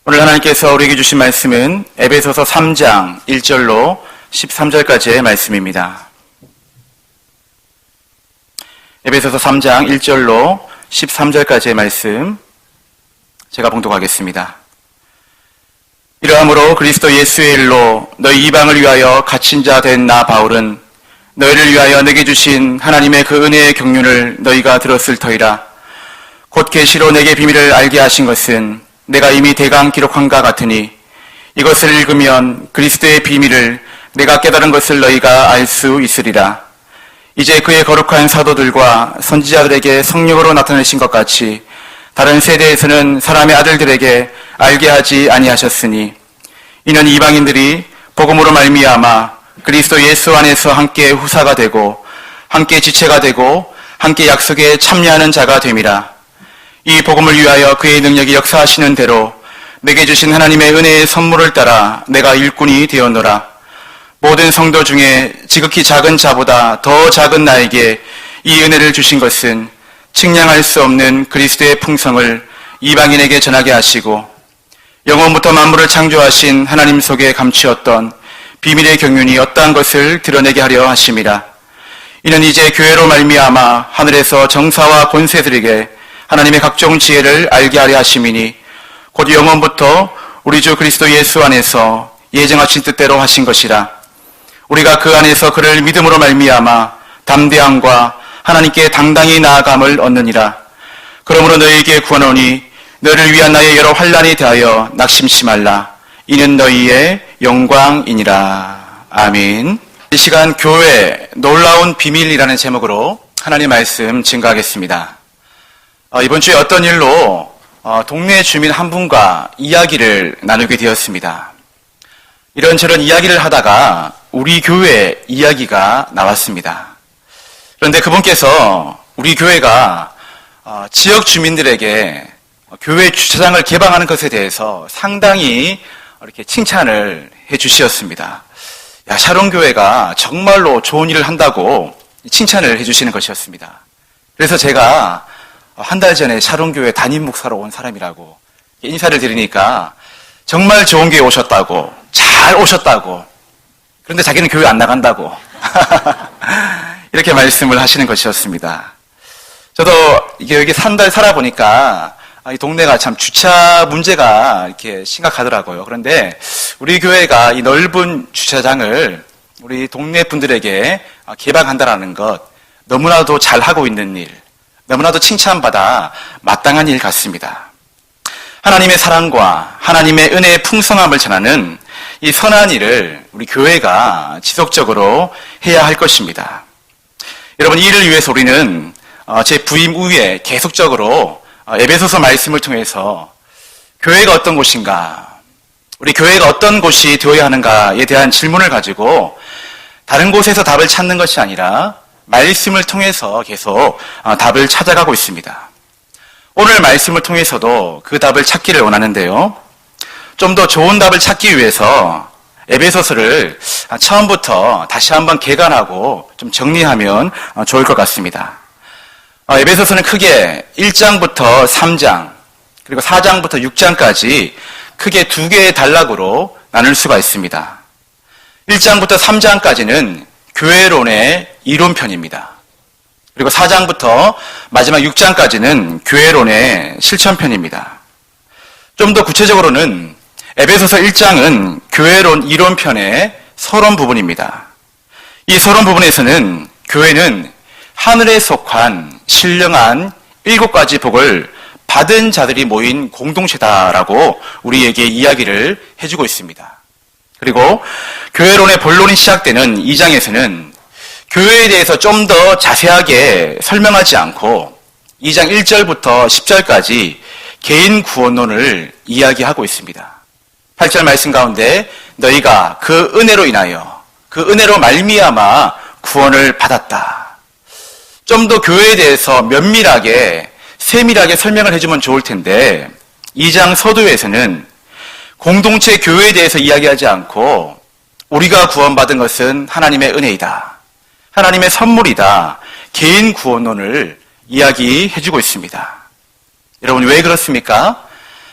오늘 하나님께서 우리에게 주신 말씀은 에베소서 3장 1절로 13절까지의 말씀입니다. 에베소서 3장 1절로 13절까지의 말씀 제가 봉독하겠습니다. 이러함으로 그리스도 예수의 일로 너희 이방을 위하여 갇힌 자 된 나 바울은 너희를 위하여 내게 주신 하나님의 그 은혜의 경륜을 너희가 들었을 터이라. 곧 계시로 내게 비밀을 알게 하신 것은 내가 이미 대강 기록한가 같으니 이것을 읽으면 그리스도의 비밀을 내가 깨달은 것을 너희가 알 수 있으리라. 이제 그의 거룩한 사도들과 선지자들에게 성령으로 나타내신 것 같이 다른 세대에서는 사람의 아들들에게 알게 하지 아니하셨으니 이는 이방인들이 복음으로 말미암아 그리스도 예수 안에서 함께 후사가 되고 함께 지체가 되고 함께 약속에 참여하는 자가 됨이라. 이 복음을 위하여 그의 능력이 역사하시는 대로 내게 주신 하나님의 은혜의 선물을 따라 내가 일꾼이 되었노라. 모든 성도 중에 지극히 작은 자보다 더 작은 나에게 이 은혜를 주신 것은 측량할 수 없는 그리스도의 풍성을 이방인에게 전하게 하시고 영원부터 만물을 창조하신 하나님 속에 감추었던 비밀의 경륜이 어떠한 것을 드러내게 하려 하심이라. 이는 이제 교회로 말미암아 하늘에서 정사와 권세들에게 하나님의 각종 지혜를 알게 하려 하심이니 곧 영원부터 우리 주 그리스도 예수 안에서 예정하신 뜻대로 하신 것이라. 우리가 그 안에서 그를 믿음으로 말미암아 담대함과 하나님께 당당히 나아감을 얻느니라. 그러므로 너희에게 구하노니 너희를 위한 나의 여러 환난이 대하여 낙심치 말라. 이는 너희의 영광이니라. 아멘. 이 시간 교회 놀라운 비밀이라는 제목으로 하나님 말씀 증거하겠습니다. 이번 주에 어떤 일로 동네 주민 한 분과 이야기를 나누게 되었습니다. 이런저런 이야기를 하다가 우리 교회 이야기가 나왔습니다. 그런데 그분께서 우리 교회가 지역 주민들에게 교회 주차장을 개방하는 것에 대해서 상당히 이렇게 칭찬을 해 주셨습니다. 야, 샤론교회가 정말로 좋은 일을 한다고 칭찬을 해 주시는 것이었습니다. 그래서 제가 한 달 전에 샤론교회 담임 목사로 온 사람이라고 인사를 드리니까 정말 좋은 교회 오셨다고, 잘 오셨다고, 그런데 자기는 교회 안 나간다고 이렇게 말씀을 하시는 것이었습니다. 저도 여기 한 달 살아보니까 이 동네가 참 주차 문제가 이렇게 심각하더라고요. 그런데 우리 교회가 이 넓은 주차장을 우리 동네 분들에게 개방한다라는 것, 너무나도 잘하고 있는 일, 너무나도 칭찬받아 마땅한 일 같습니다. 하나님의 사랑과 하나님의 은혜의 풍성함을 전하는 이 선한 일을 우리 교회가 지속적으로 해야 할 것입니다. 여러분, 이 일을 위해서 우리는 제 부임 후에 계속적으로 에베소서 말씀을 통해서 교회가 어떤 곳인가, 우리 교회가 어떤 곳이 되어야 하는가에 대한 질문을 가지고 다른 곳에서 답을 찾는 것이 아니라 말씀을 통해서 계속 답을 찾아가고 있습니다. 오늘 말씀을 통해서도 그 답을 찾기를 원하는데요. 좀 더 좋은 답을 찾기 위해서 에베소서를 처음부터 다시 한번 개관하고 좀 정리하면 좋을 것 같습니다. 에베소서는 크게 1장부터 3장, 그리고 4장부터 6장까지 크게 두 개의 단락으로 나눌 수가 있습니다. 1장부터 3장까지는 교회론의 이론편입니다. 그리고 4장부터 마지막 6장까지는 교회론의 실천편입니다. 좀 더 구체적으로는 에베소서 1장은 교회론 이론편의 서론 부분입니다. 이 서론 부분에서는 교회는 하늘에 속한 신령한 7가지 복을 받은 자들이 모인 공동체다라고 우리에게 이야기를 해주고 있습니다. 그리고 교회론의 본론이 시작되는 2장에서는 교회에 대해서 좀 더 자세하게 설명하지 않고 2장 1절부터 10절까지 개인 구원론을 이야기하고 있습니다. 8절 말씀 가운데 너희가 그 은혜로 인하여 그 은혜로 말미암아 구원을 받았다. 좀 더 교회에 대해서 면밀하게 세밀하게 설명을 해주면 좋을 텐데 2장 서두에서는 공동체 교회에 대해서 이야기하지 않고 우리가 구원받은 것은 하나님의 은혜이다, 하나님의 선물이다, 개인 구원론을 이야기해주고 있습니다. 여러분, 왜 그렇습니까?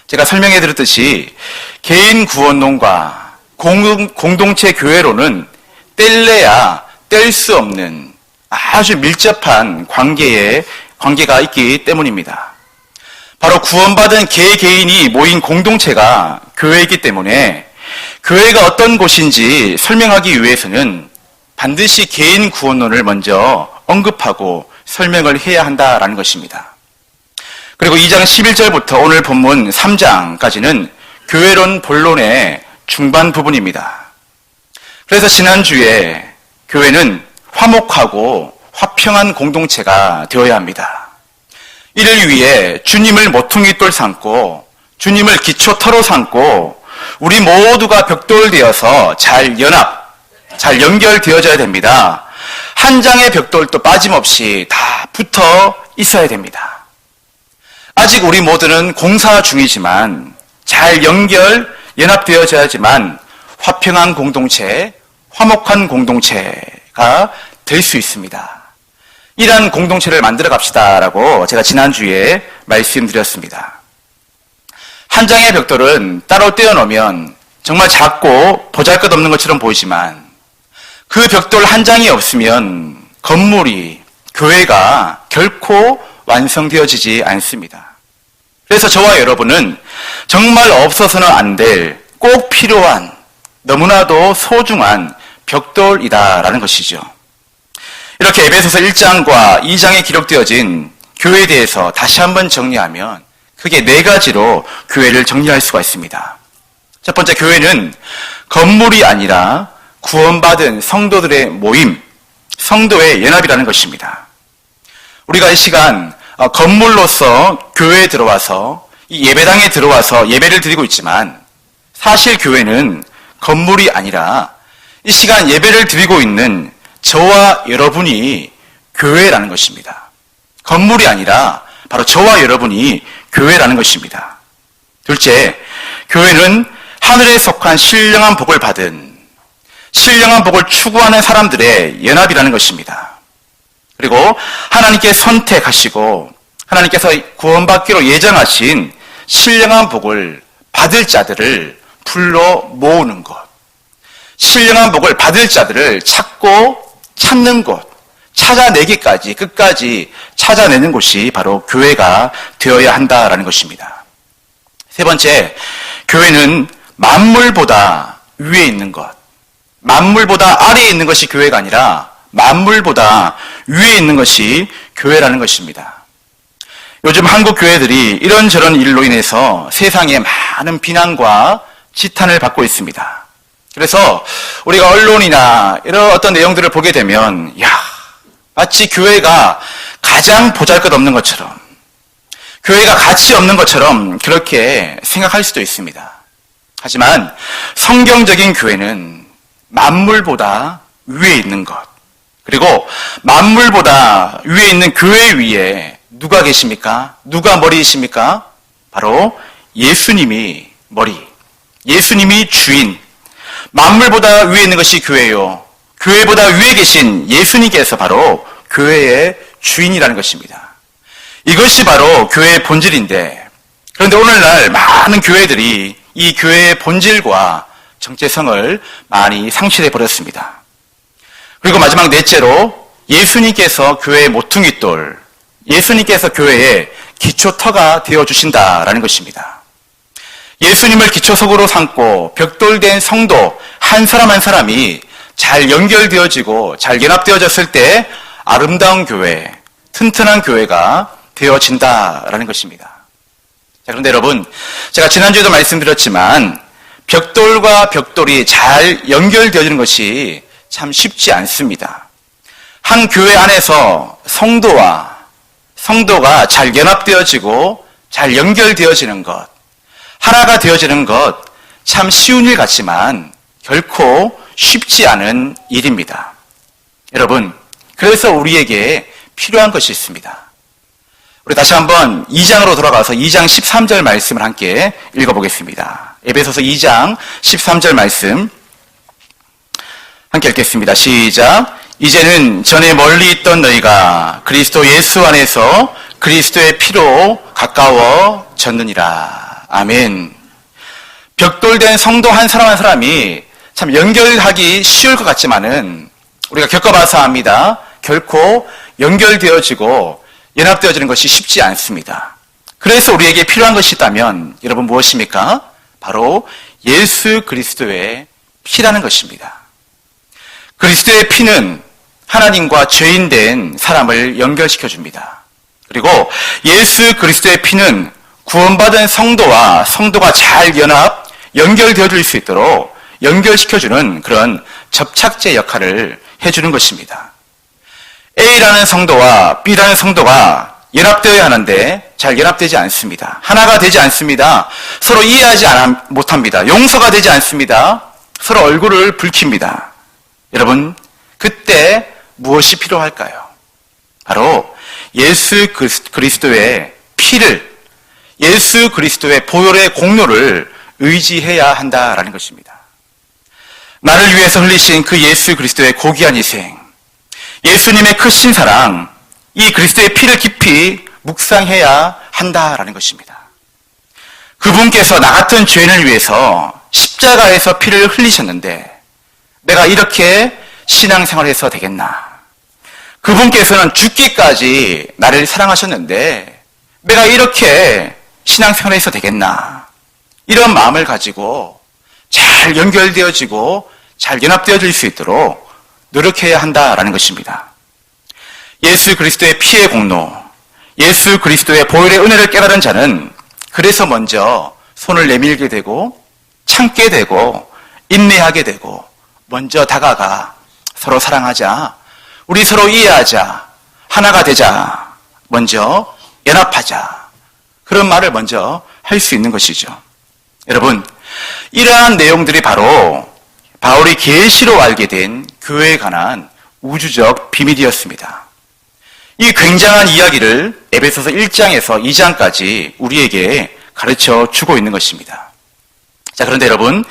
제가 설명해 드렸듯이 개인 구원론과 공동체 교회로는 뗄래야 뗄 수 없는 아주 밀접한 관계가 있기 때문입니다. 바로 구원받은 개개인이 모인 공동체가 교회이기 때문에 교회가 어떤 곳인지 설명하기 위해서는 반드시 개인 구원론을 먼저 언급하고 설명을 해야 한다라는 것입니다. 그리고 2장 11절부터 오늘 본문 3장까지는 교회론 본론의 중반 부분입니다. 그래서 지난주에 교회는 화목하고 화평한 공동체가 되어야 합니다. 이를 위해 주님을 모퉁이돌 삼고 주님을 기초터로 삼고 우리 모두가 벽돌되어서 잘 연결되어져야 됩니다. 한 장의 벽돌도 빠짐없이 다 붙어 있어야 됩니다. 아직 우리 모두는 공사 중이지만 잘 연합되어져야지만 화평한 공동체, 화목한 공동체가 될 수 있습니다. 이러한 공동체를 만들어 갑시다라고 제가 지난주에 말씀드렸습니다. 한 장의 벽돌은 따로 떼어놓으면 정말 작고 보잘것없는 것처럼 보이지만 그 벽돌 한 장이 없으면 건물이, 교회가 결코 완성되어지지 않습니다. 그래서 저와 여러분은 정말 없어서는 안 될 꼭 필요한 너무나도 소중한 벽돌이다라는 것이죠. 이렇게 에베소서 1장과 2장에 기록되어진 교회에 대해서 다시 한번 정리하면 크게 4가지로 교회를 정리할 수가 있습니다. 첫 번째, 교회는 건물이 아니라 구원받은 성도들의 모임, 성도의 연합이라는 것입니다. 우리가 이 시간 건물로서 교회에 들어와서 이 예배당에 들어와서 예배를 드리고 있지만 사실 교회는 건물이 아니라 이 시간 예배를 드리고 있는 저와 여러분이 교회라는 것입니다. 건물이 아니라 바로 저와 여러분이 교회라는 것입니다. 둘째, 교회는 하늘에 속한 신령한 복을 받은 신령한 복을 추구하는 사람들의 연합이라는 것입니다. 그리고 하나님께 선택하시고 하나님께서 구원받기로 예정하신 신령한 복을 받을 자들을 불러 모으는 것, 신령한 복을 받을 자들을 찾는 곳, 찾아내기까지 끝까지 찾아내는 곳이 바로 교회가 되어야 한다라는 것입니다. 세 번째, 교회는 만물보다 위에 있는 것, 만물보다 아래에 있는 것이 교회가 아니라 만물보다 위에 있는 것이 교회라는 것입니다. 요즘 한국 교회들이 이런저런 일로 인해서 세상에 많은 비난과 지탄을 받고 있습니다. 그래서 우리가 언론이나 이런 어떤 내용들을 보게 되면 마치 교회가 가장 보잘것없는 것처럼, 교회가 가치 없는 것처럼 그렇게 생각할 수도 있습니다. 하지만 성경적인 교회는 만물보다 위에 있는 것, 그리고 만물보다 위에 있는 교회 위에 누가 계십니까? 누가 머리이십니까? 바로 예수님이 머리, 예수님이 주인, 만물보다 위에 있는 것이 교회요, 교회보다 위에 계신 예수님께서 바로 교회의 주인이라는 것입니다. 이것이 바로 교회의 본질인데, 그런데 오늘날 많은 교회들이 이 교회의 본질과 정체성을 많이 상실해 버렸습니다. 그리고 마지막 넷째로 예수님께서 교회의 모퉁이돌, 예수님께서 교회의 기초터가 되어주신다라는 것입니다. 예수님을 기초석으로 삼고 벽돌된 성도 한 사람 한 사람이 잘 연결되어지고 잘 연합되어졌을 때 아름다운 교회, 튼튼한 교회가 되어진다라는 것입니다. 자, 그런데 여러분, 제가 지난주에도 말씀드렸지만 벽돌과 벽돌이 잘 연결되어지는 것이 참 쉽지 않습니다. 한 교회 안에서 성도가 잘 연합되어지고 잘 연결되어지는 것, 하나가 되어지는 것 참 쉬운 일 같지만 결코 쉽지 않은 일입니다. 여러분, 그래서 우리에게 필요한 것이 있습니다. 우리 다시 한번 2장으로 돌아가서 2장 13절 말씀을 함께 읽어보겠습니다. 에베소서 2장 13절 말씀 함께 읽겠습니다. 시작. 이제는 전에 멀리 있던 너희가 그리스도 예수 안에서 그리스도의 피로 가까워졌느니라. 아멘. 벽돌된 성도 한 사람 한 사람이 참 연결하기 쉬울 것 같지만은 우리가 겪어봐서 압니다. 결코 연결되어지고 연합되어지는 것이 쉽지 않습니다. 그래서 우리에게 필요한 것이 있다면 여러분 무엇입니까? 바로 예수 그리스도의 피라는 것입니다. 그리스도의 피는 하나님과 죄인 된 사람을 연결시켜 줍니다. 그리고 예수 그리스도의 피는 구원받은 성도와 성도가 잘 연결되어질 수 있도록 연결시켜주는 그런 접착제 역할을 해주는 것입니다. A라는 성도와 B라는 성도가 연합되어야 하는데 잘 연합되지 않습니다. 하나가 되지 않습니다. 서로 이해하지 못합니다. 용서가 되지 않습니다. 서로 얼굴을 붉힙니다. 여러분, 그때 무엇이 필요할까요? 바로 예수 그리스도의 피를, 예수 그리스도의 보혈의 공로를 의지해야 한다라는 것입니다. 나를 위해서 흘리신 그 예수 그리스도의 고귀한 희생, 예수님의 크신 사랑, 이 그리스도의 피를 깊이 묵상해야 한다라는 것입니다. 그분께서 나 같은 죄인을 위해서 십자가에서 피를 흘리셨는데 내가 이렇게 신앙생활해서 되겠나? 그분께서는 죽기까지 나를 사랑하셨는데 내가 이렇게 신앙생활해서 되겠나? 이런 마음을 가지고 잘 연결되어지고 잘 연합되어질 수 있도록 노력해야 한다라는 것입니다. 예수 그리스도의 피의 공로, 예수 그리스도의 보혈의 은혜를 깨달은 자는 그래서 먼저 손을 내밀게 되고 참게 되고 인내하게 되고 먼저 다가가 서로 사랑하자, 우리 서로 이해하자, 하나가 되자, 먼저 연합하자, 그런 말을 먼저 할 수 있는 것이죠. 여러분, 이러한 내용들이 바로 바울이 계시로 알게 된 교회에 관한 우주적 비밀이었습니다. 이 굉장한 이야기를 에베소서 1장에서 2장까지 우리에게 가르쳐 주고 있는 것입니다. 자, 그런데 여러분,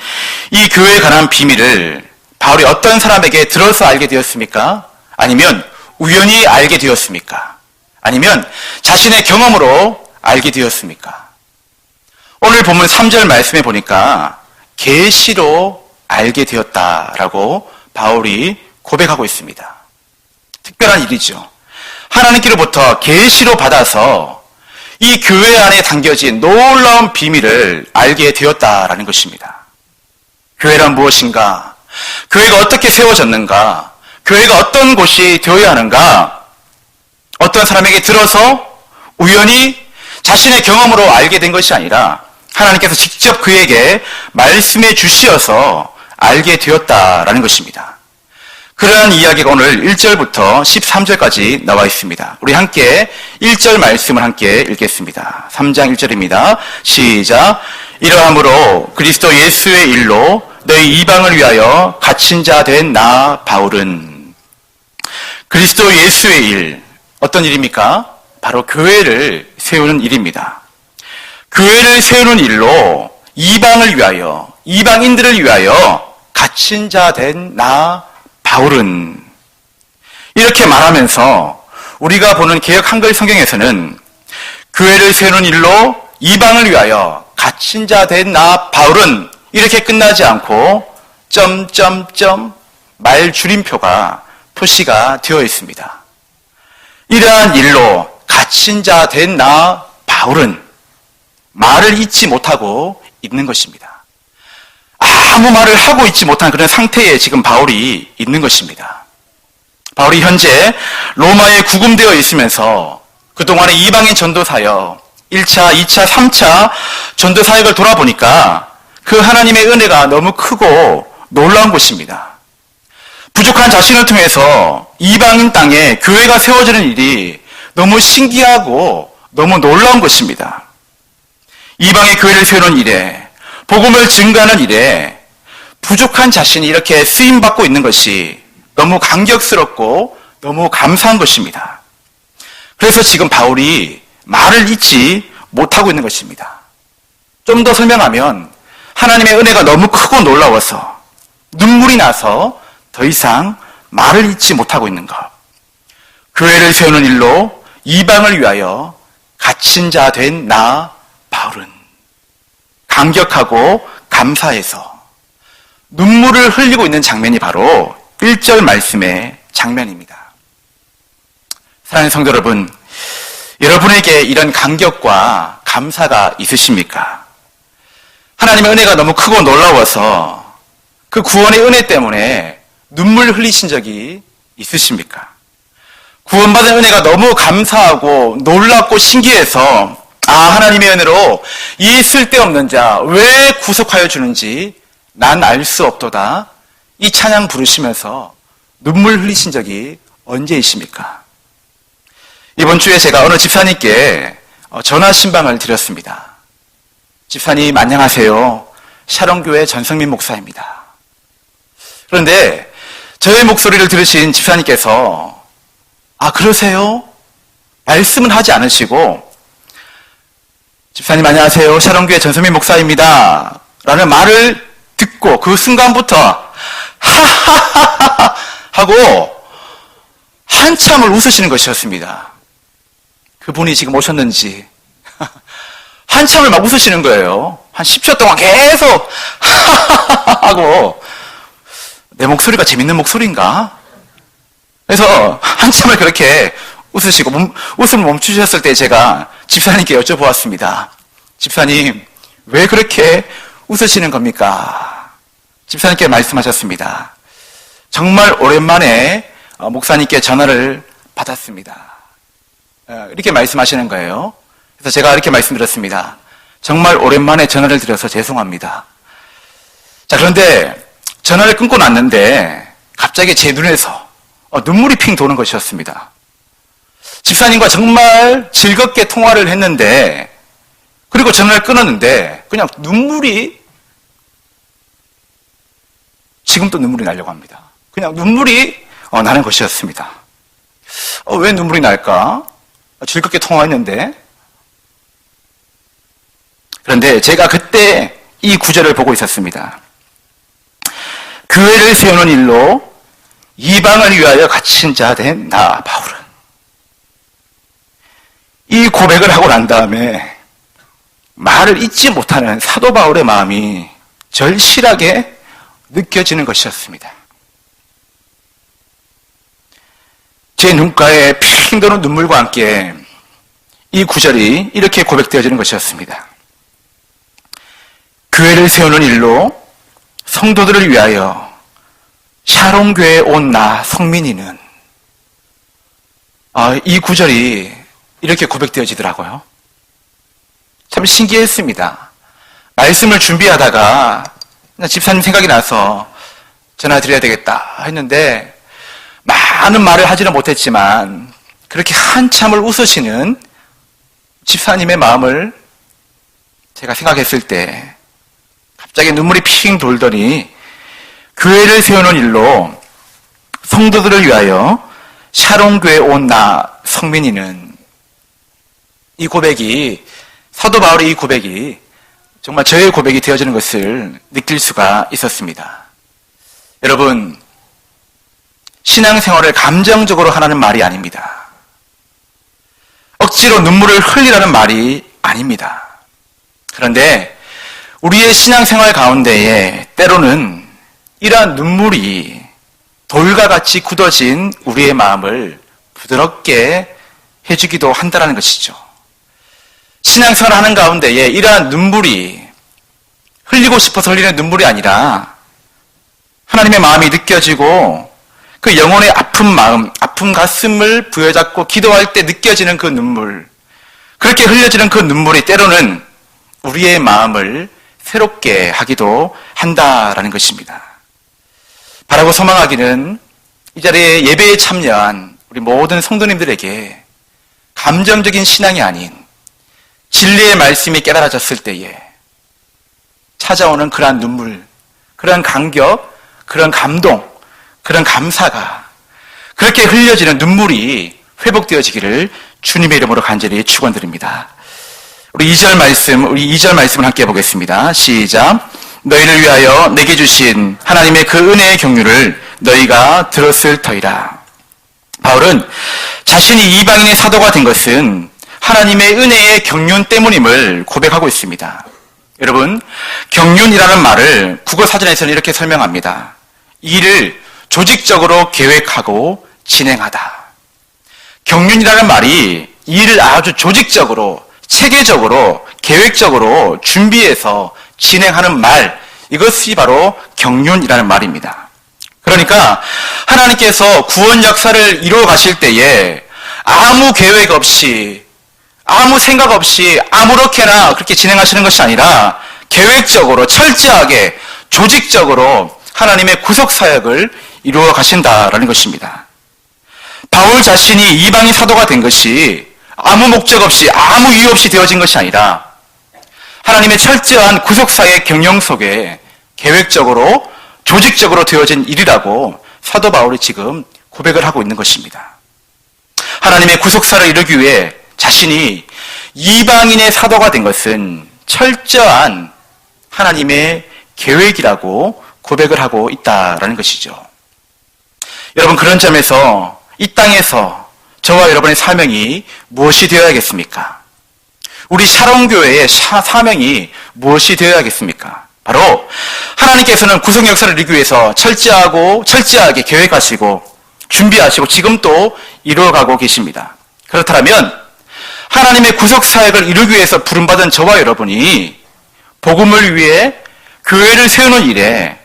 이 교회에 관한 비밀을 바울이 어떤 사람에게 들어서 알게 되었습니까? 아니면 우연히 알게 되었습니까? 아니면 자신의 경험으로 알게 되었습니까? 오늘 본문 3절 말씀에 보니까 계시로 알게 되었다라고 바울이 고백하고 있습니다. 특별한 일이죠. 하나님께로부터 계시로 받아서 이 교회 안에 담겨진 놀라운 비밀을 알게 되었다라는 것입니다. 교회란 무엇인가? 교회가 어떻게 세워졌는가? 교회가 어떤 곳이 되어야 하는가? 어떤 사람에게 들어서 우연히 자신의 경험으로 알게 된 것이 아니라 하나님께서 직접 그에게 말씀해 주시어서 알게 되었다라는 것입니다. 그러한 이야기가 오늘 1절부터 13절까지 나와 있습니다. 우리 함께 1절 말씀을 함께 읽겠습니다. 3장 1절입니다. 시작. 이러함으로 그리스도 예수의 일로 너희 이방을 위하여 갇힌 자 된 나 바울은. 그리스도 예수의 일, 어떤 일입니까? 바로 교회를 세우는 일입니다. 교회를 세우는 일로 이방을 위하여, 이방인들을 위하여 갇힌 자 된 나 바울은. 이렇게 말하면서 우리가 보는 개역 한글 성경에서는 교회를 세우는 일로 이방을 위하여 갇힌 자 된 나 바울은 이렇게 끝나지 않고 점점점 말 줄임표가 표시가 되어 있습니다. 이러한 일로 갇힌 자 된 나 바울은 말을 잊지 못하고 있는 것입니다. 아무 말을 하고 있지 못한 그런 상태에 지금 바울이 있는 것입니다. 바울이 현재 로마에 구금되어 있으면서 그동안의 이방인 전도사역 1차, 2차, 3차 전도사역을 돌아보니까 그 하나님의 은혜가 너무 크고 놀라운 것입니다. 부족한 자신을 통해서 이방인 땅에 교회가 세워지는 일이 너무 신기하고 너무 놀라운 것입니다. 이방의 교회를 세우는 일에, 복음을 증거하는 일에 부족한 자신이 이렇게 쓰임받고 있는 것이 너무 감격스럽고 너무 감사한 것입니다. 그래서 지금 바울이 말을 잊지 못하고 있는 것입니다. 좀 더 설명하면 하나님의 은혜가 너무 크고 놀라워서 눈물이 나서 더 이상 말을 잊지 못하고 있는 것. 교회를 세우는 일로 이방을 위하여 갇힌 자 된 나 바울은. 감격하고 감사해서 눈물을 흘리고 있는 장면이 바로 1절 말씀의 장면입니다. 사랑하는 성도 여러분, 여러분에게 이런 감격과 감사가 있으십니까? 하나님의 은혜가 너무 크고 놀라워서 그 구원의 은혜 때문에 눈물 흘리신 적이 있으십니까? 구원받은 은혜가 너무 감사하고 놀랍고 신기해서 하나님의 은혜로 이 쓸데없는 자 왜 구속하여 주는지 난 알 수 없도다. 이 찬양 부르시면서 눈물 흘리신 적이 언제이십니까? 이번 주에 제가 어느 집사님께 전화 신방을 드렸습니다. 집사님 안녕하세요. 샤론교회 전성민 목사입니다. 그런데 저의 목소리를 들으신 집사님께서 그러세요? 말씀은 하지 않으시고 집사님 안녕하세요. 샤론교회 전성민 목사입니다. 라는 말을 듣고 그 순간부터 하하하하 하고 한참을 웃으시는 것이었습니다. 그분이 지금 오셨는지 한참을 막 웃으시는 거예요. 한 10초 동안 계속 하하하하 하고 내 목소리가 재밌는 목소리인가? 그래서 한참을 그렇게 웃으시고 웃음을 멈추셨을 때 제가 집사님께 여쭤보았습니다. 집사님 왜 그렇게 웃으시는 겁니까? 집사님께 말씀하셨습니다. 정말 오랜만에 목사님께 전화를 받았습니다. 이렇게 말씀하시는 거예요. 그래서 제가 이렇게 말씀드렸습니다. 정말 오랜만에 전화를 드려서 죄송합니다. 자, 그런데 전화를 끊고 났는데 갑자기 제 눈에서 눈물이 핑 도는 것이었습니다. 집사님과 정말 즐겁게 통화를 했는데 그리고 전화를 끊었는데 그냥 눈물이 지금도 눈물이 나려고 합니다. 그냥 눈물이 나는 것이었습니다. 왜 눈물이 날까? 즐겁게 통화했는데 그런데 제가 그때 이 구절을 보고 있었습니다. 교회를 세우는 일로 이방을 위하여 갇힌 자 된 나 바울은 이 고백을 하고 난 다음에 말을 잊지 못하는 사도 바울의 마음이 절실하게 느껴지는 것이었습니다. 제 눈가에 핑 도는 눈물과 함께 이 구절이 이렇게 고백되어지는 것이었습니다. 교회를 세우는 일로 성도들을 위하여 샤론교회에 온 나 성민이는 이 구절이 이렇게 고백되어지더라고요. 참 신기했습니다. 말씀을 준비하다가 집사님 생각이 나서 전화 드려야 되겠다 했는데 많은 말을 하지는 못했지만 그렇게 한참을 웃으시는 집사님의 마음을 제가 생각했을 때 갑자기 눈물이 핑 돌더니 교회를 세우는 일로 성도들을 위하여 샤론교회에 온 나 성민이는 이 고백이 사도 바울의 이 고백이 정말 저의 고백이 되어지는 것을 느낄 수가 있었습니다. 여러분, 신앙생활을 감정적으로 하라는 말이 아닙니다. 억지로 눈물을 흘리라는 말이 아닙니다. 그런데 우리의 신앙생활 가운데에 때로는 이러한 눈물이 돌과 같이 굳어진 우리의 마음을 부드럽게 해주기도 한다는 것이죠. 신앙생활 하는 가운데에 이러한 눈물이 흘리고 싶어서 흘리는 눈물이 아니라 하나님의 마음이 느껴지고 그 영혼의 아픈 마음, 아픈 가슴을 부여잡고 기도할 때 느껴지는 그 눈물, 그렇게 흘려지는 그 눈물이 때로는 우리의 마음을 새롭게 하기도 한다라는 것입니다. 바라고 소망하기는 이 자리에 예배에 참여한 우리 모든 성도님들에게 감정적인 신앙이 아닌 진리의 말씀이 깨달아졌을 때에 찾아오는 그러한 눈물, 그러한 감격, 그런 감동, 그런 감사가 그렇게 흘려지는 눈물이 회복되어지기를 주님의 이름으로 간절히 축원드립니다. 우리 2절 말씀을 함께 보겠습니다. 시작. 너희를 위하여 내게 주신 하나님의 그 은혜의 경륜을 너희가 들었을 터이라. 바울은 자신이 이방인의 사도가 된 것은 하나님의 은혜의 경륜 때문임을 고백하고 있습니다. 여러분, 경륜이라는 말을 국어사전에서는 이렇게 설명합니다. 일을 조직적으로 계획하고 진행하다. 경륜이라는 말이 일을 아주 조직적으로, 체계적으로, 계획적으로 준비해서 진행하는 말, 이것이 바로 경륜이라는 말입니다. 그러니까 하나님께서 구원 역사를 이루어 가실 때에 아무 계획 없이, 아무 생각 없이 아무렇게나 그렇게 진행하시는 것이 아니라 계획적으로, 철저하게, 조직적으로 하나님의 구속 사역을 이루어 가신다라는 것입니다. 바울 자신이 이방인 사도가 된 것이 아무 목적 없이, 아무 이유 없이 되어진 것이 아니라 하나님의 철저한 구속 사역의 경영 속에 계획적으로, 조직적으로 되어진 일이라고 사도 바울이 지금 고백을 하고 있는 것입니다. 하나님의 구속사를 이루기 위해 자신이 이방인의 사도가 된 것은 철저한 하나님의 계획이라고 고백을 하고 있다라는 것이죠. 여러분, 그런 점에서 이 땅에서 저와 여러분의 사명이 무엇이 되어야겠습니까? 우리 샤론교회의 사명이 무엇이 되어야겠습니까? 바로 하나님께서는 구속 역사를 이루기 위해서 철저하게 계획하시고 준비하시고 지금 또 이루어가고 계십니다. 그렇다면 하나님의 구속 사역을 이루기 위해서 부름받은 저와 여러분이 복음을 위해 교회를 세우는 일에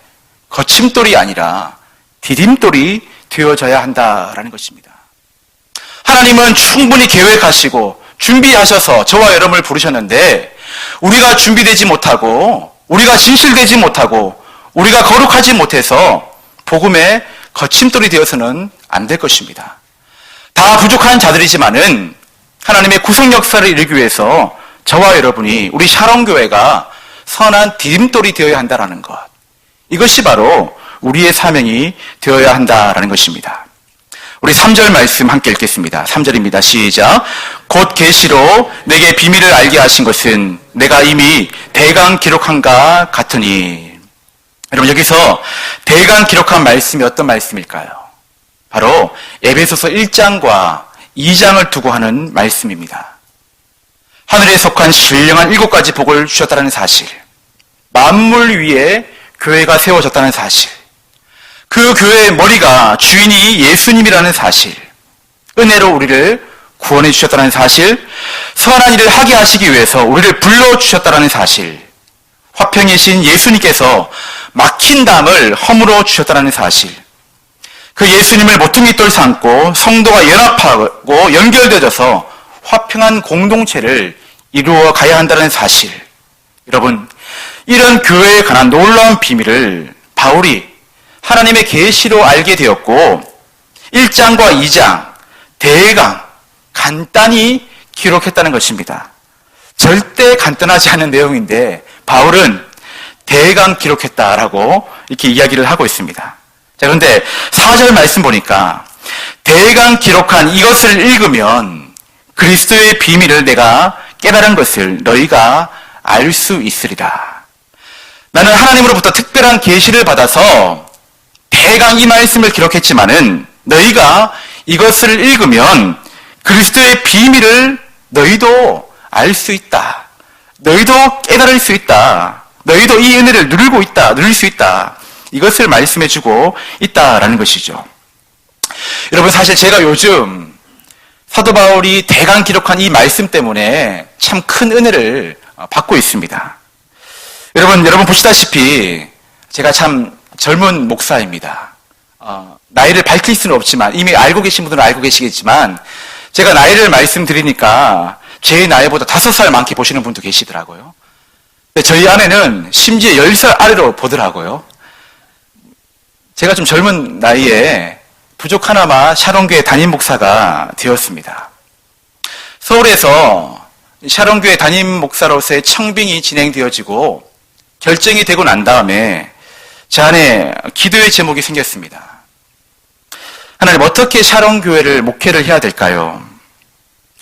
거침돌이 아니라 디딤돌이 되어져야 한다라는 것입니다. 하나님은 충분히 계획하시고 준비하셔서 저와 여러분을 부르셨는데 우리가 준비되지 못하고, 우리가 진실되지 못하고, 우리가 거룩하지 못해서 복음의 거침돌이 되어서는 안 될 것입니다. 다 부족한 자들이지만은 하나님의 구속 역사를 이루기 위해서 저와 여러분이, 우리 샤론교회가 선한 디딤돌이 되어야 한다는 것, 이것이 바로 우리의 사명이 되어야 한다라는 것입니다. 우리 3절 말씀 함께 읽겠습니다. 3절입니다. 시작. 곧 계시로 내게 비밀을 알게 하신 것은 내가 이미 대강 기록한가 같으니. 여러분, 여기서 대강 기록한 말씀이 어떤 말씀일까요? 바로 에베소서 1장과 2장을 두고 하는 말씀입니다. 하늘에 속한 신령한 7가지 복을 주셨다는 사실, 만물 위에 교회가 세워졌다는 사실, 그 교회의 머리가 주인이 예수님이라는 사실, 은혜로 우리를 구원해 주셨다는 사실, 선한 일을 하게 하시기 위해서 우리를 불러주셨다는 사실, 화평이신 예수님께서 막힌 담을 허물어 주셨다는 사실, 그 예수님을 모퉁이돌 삼고 성도가 연합하고 연결되어져서 화평한 공동체를 이루어 가야 한다는 사실. 여러분, 이런 교회에 관한 놀라운 비밀을 바울이 하나님의 계시로 알게 되었고 1장과 2장 대강 간단히 기록했다는 것입니다. 절대 간단하지 않은 내용인데 바울은 대강 기록했다라고 이렇게 이야기를 하고 있습니다. 자, 그런데 4절 말씀 보니까 대강 기록한 이것을 읽으면 그리스도의 비밀을 내가 깨달은 것을 너희가 알 수 있으리라. 나는 하나님으로부터 특별한 계시를 받아서 대강 이 말씀을 기록했지만은 너희가 이것을 읽으면 그리스도의 비밀을 너희도 알 수 있다. 너희도 깨달을 수 있다. 너희도 이 은혜를 누릴 수 있다. 이것을 말씀해주고 있다라는 것이죠. 여러분, 사실 제가 요즘 사도 바울이 대강 기록한 이 말씀 때문에 참 큰 은혜를 받고 있습니다. 여러분 보시다시피 제가 참 젊은 목사입니다. 나이를 밝힐 수는 없지만 이미 알고 계신 분들은 알고 계시겠지만 제가 나이를 말씀드리니까 제 나이보다 5살 많게 보시는 분도 계시더라고요. 근데 저희 아내는 심지어 10살 아래로 보더라고요. 제가 좀 젊은 나이에 부족하나마 샤론교회 담임 목사가 되었습니다. 서울에서 샤론교회 담임 목사로서의 청빙이 진행되어지고 결정이 되고 난 다음에 제 안에 기도의 제목이 생겼습니다. 하나님, 어떻게 샤론교회를 목회를 해야 될까요?